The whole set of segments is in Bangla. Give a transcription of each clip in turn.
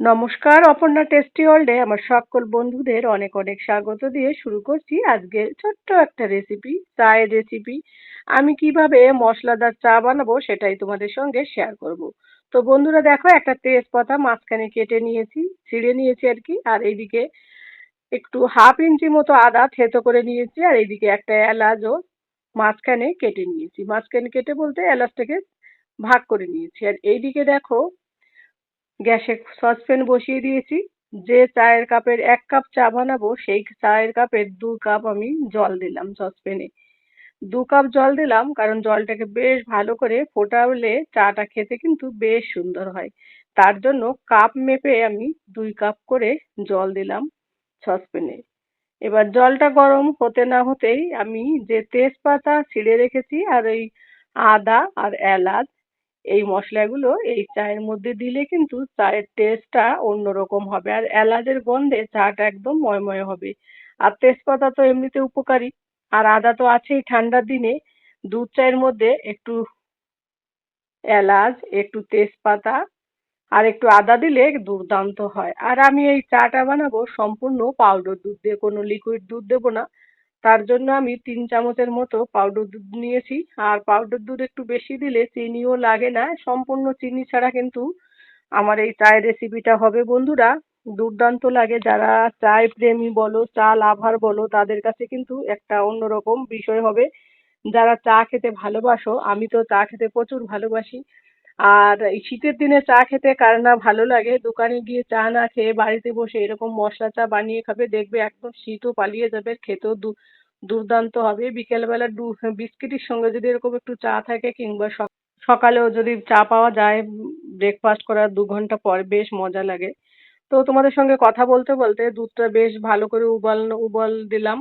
নমস্কার, অপর্ণা টেস্টি ওয়ার্ল্ডে আমার সকল বন্ধুদের অনেক অনেক স্বাগত দিয়ে শুরু করছি আজকে ছোট্ট একটা রেসিপি, চায়ের রেসিপি। আমি কিভাবে মশলাদার চা বানাবো সেটাই তোমাদের সঙ্গে শেয়ার করব। তো বন্ধুরা দেখো, একটা তেজপাতা মাঝখানে কেটে নিয়েছি, ছিঁড়ে নিয়েছি আর কি। আর এইদিকে একটু হাফ ইঞ্চি মতো আদা থেতো করে নিয়েছি। আর এইদিকে একটা এলাচও মাঝখানে কেটে নিয়েছি। মাঝখানে কেটে বলতে এলাচটাকে ভাগ করে নিয়েছি। আর এইদিকে দেখো, গ্যাসে সসপ্যান বসিয়ে দিয়েছি। যে চায়ের কাপের ১ কাপ চা বানাবো সেই চায়ের কাপের ২ কাপ আমি জল দিলাম সসপ্যানে। ২ কাপ জল দিলাম কারণ জলটাকে বেশ ভালো করে ফোটালে চাটা খেতে কিন্তু বেশ সুন্দর হয়। তার জন্য কাপ মেপে আমি ২ কাপ করে জল দিলাম সসপ্যানে। এবার জলটা গরম হতে না হতেই আমি যে তেজপাতা ছিঁড়ে রেখেছি আর ওই আদা আর এলাচ, এই মশলাগুলো এই চায়ের মধ্যে দিলে কিন্তু চায়ের টেস্টটা অন্যরকম হবে। আর এলাচের গন্ধে চাটা একদম ময়ময় হবে। আর তেজপাতা তো এমনিতে উপকারী, আর আদা তো আছেই। ঠান্ডার দিনে দুধ চায়ের মধ্যে একটু এলাচ, একটু তেজপাতা আর একটু আদা দিলে দুর্দান্ত হয়। আর আমি এই চাটা বানাবো সম্পূর্ণ পাউডার দুধ দিয়ে, কোনো লিকুইড দুধ দেবো না। তার জন্য আমি ৩ চামচের মতো পাউডার দুধ নিয়েছি। আর পাউডার দুধ একটু বেশি দিলে চিনিও লাগে না। সম্পূর্ণ চিনি ছাড়া কিন্তু আমার এই চায়ের রেসিপিটা হবে বন্ধুরা। দুর্দান্ত লাগে। যারা চায় প্রেমী বলো, চা লাভার বলো, তাদের কাছে কিন্তু একটা অন্যরকম বিষয় হবে। যারা চা খেতে ভালোবাসো, আমি তো চা খেতে প্রচুর ভালোবাসি। আর এই শীতের দিনে চা খেতে কার না ভালো লাগে। দোকানে গিয়ে চা না খেয়ে বাড়িতে বসে এরকম মশলা চা বানিয়ে খাবে, দেখবে একদম শীতও পালিয়ে যাবে, খেতেও দুর্দান্ত হবে। বিকেলবেলা বিস্কিটের সঙ্গে যদি এরকম একটু চা থাকে, কিংবা সকালেও যদি চা পাওয়া যায় ব্রেকফাস্ট করার ২ ঘন্টা পর, বেশ মজা লাগে। তো তোমাদের সঙ্গে কথা বলতে বলতে দুধটা বেশ ভালো করে উবাল উবাল দিলাম,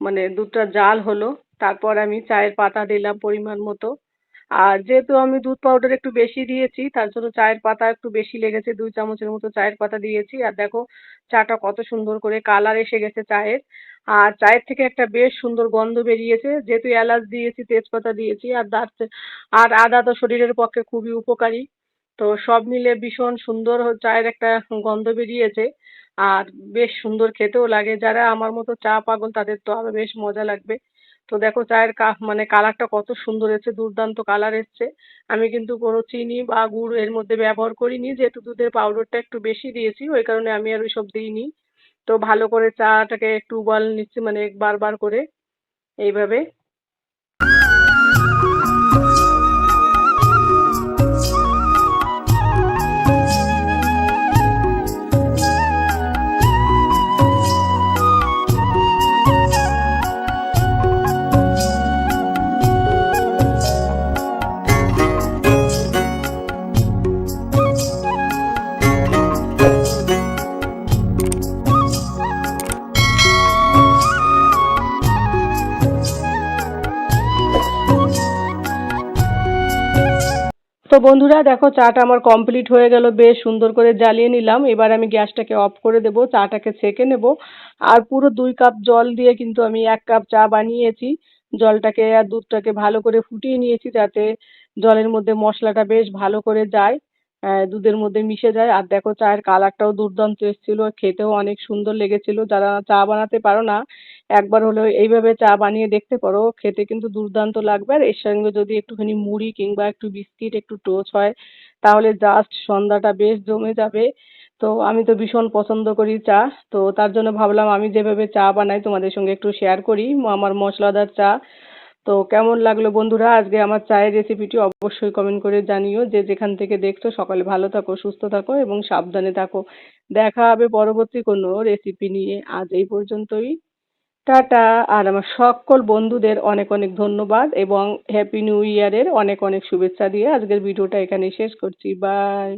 মানে দুধটা জাল হলো। তারপর আমি চায়ের পাতা দিলাম পরিমাণ মতো। আর যেহেতু আমি দুধ পাউডার একটু বেশি দিয়েছি, তার জন্য চায়ের পাতা একটু বেশি লেগেছে। ২ চামচের মতো চায়ের পাতা দিয়েছি। আর দেখো চাটা কত সুন্দর করে কালার এসে গেছে চায়ের। আর চায়ের থেকে একটা বেশ সুন্দর গন্ধ বেরিয়েছে, যেহেতু এলাচ দিয়েছি, তেজপাতা দিয়েছি, আর আর আদা তো শরীরের পক্ষে খুবই উপকারী। তো সব মিলে ভীষণ সুন্দর চায়ের একটা গন্ধ বেরিয়েছে। আর বেশ সুন্দর খেতেও লাগে। যারা আমার মতো চা পাগল তাদের তো আরো বেশ মজা লাগবে। তো দেখো চায়ের মানে কালারটা কত সুন্দর এসেছে, দুর্দান্ত কালার এসছে। আমি কিন্তু কোনো চিনি বা গুড় এর মধ্যে ব্যবহার করিনি, যেহেতু দুধের পাউডারটা একটু বেশি দিয়েছি, ওই কারণে আমি আর ওইসব দিইনি। তো ভালো করে চাটাকে একটু উবাল নিচ্ছি, মানে বারবার করে এইভাবে। তো বন্ধুরা দেখো চাটা আমার কমপ্লিট হয়ে গেল, বেশ সুন্দর করে জ্বালিয়ে নিলাম। এবার আমি গ্যাসটাকে অফ করে দেবো, চাটাকে ছেঁকে নেব। আর পুরো ২ কাপ জল দিয়ে কিন্তু আমি ১ কাপ চা বানিয়েছি। জলটাকে আর দুধটাকে ভালো করে ফুটিয়ে নিয়েছি, যাতে জলের মধ্যে মশলাটা বেশ ভালো করে যায়, দুধের মধ্যে মিশে যায়। আর দেখো চায়ের কালারটাও দুর্দান্ত এসেছিল, খেতেও অনেক সুন্দর লেগেছিল। যারা চা বানাতে পারো না, একবার হলেও এইভাবে চা বানিয়ে দেখতে পারো, খেতে কিন্তু দুর্দান্ত লাগবে। আর এর সঙ্গে যদি একটুখানি মুড়ি কিংবা একটু বিস্কিট, একটু টোস্ট হয়, তাহলে জাস্ট সন্ধ্যাটা বেশ জমে যাবে। তো আমি তো ভীষণ পছন্দ করি চা। তো তার জন্য ভাবলাম আমি যেভাবে চা বানাই তোমাদের সঙ্গে একটু শেয়ার করি, আমার মশলাদার চা। তো কেমন লাগলো বন্ধুরা আজকে আমার চায়ের রেসিপিটি, অবশ্যই কমেন্ট করে জানিও। যে যেখান থেকে দেখছো সকলে ভালো থাকো, সুস্থ থাকো এবং সাবধানে থাকো। দেখা হবে পরবর্তী কোনো রেসিপি নিয়ে। আজ এই পর্যন্তই। টাটা। আর আমার সকল বন্ধুদের অনেক অনেক ধন্যবাদ এবং হ্যাপি নিউ ইয়ারের অনেক অনেক শুভেচ্ছা দিয়ে আজকের ভিডিওটা এখানেই শেষ করছি। বাই।